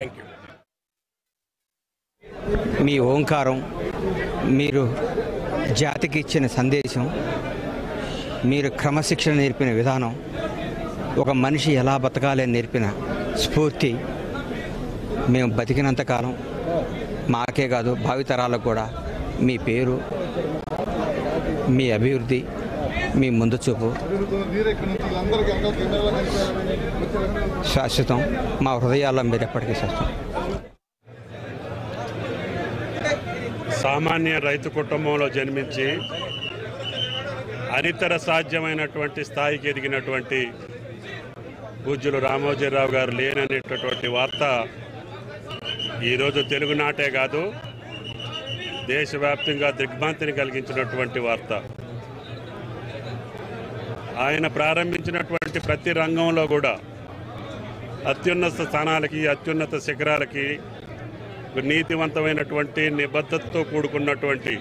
Thank you. మీ ఓంకారం, మీరు జాతికి ఇచ్చిన సందేశం, మీరు క్రమశిక్షణ నేర్పిన విధానం, ఒక మనిషి ఎలా బతకాలని నేర్పిన స్ఫూర్తి మేము బతికినంతకాలం మాకే కాదు భావితరాలకు కూడా మీ పేరు, మీ అభివృద్ధి, మీ ముందు చూపు శాశ్వతం. మా హృదయాల్లో మీరు ఎప్పటికీ శాశ్వతం. సామాన్య రైతు కుటుంబంలో జన్మించి అనితర సాధ్యమైనటువంటి స్థాయికి ఎదిగినటువంటి పూజ్యులు రామోజీరావు గారు లేననేటటువంటి వార్త ఈరోజు తెలుగునాటే కాదు దేశవ్యాప్తంగా దిగ్భ్రాంతిని కలిగించినటువంటి వార్త. ఆయన ప్రారంభించినటువంటి ప్రతి రంగంలో కూడా అత్యున్నత స్థానాలకి, అత్యున్నత శిఖరాలకి నీతివంతమైనటువంటి నిబద్ధతతో కూడుకున్నటువంటి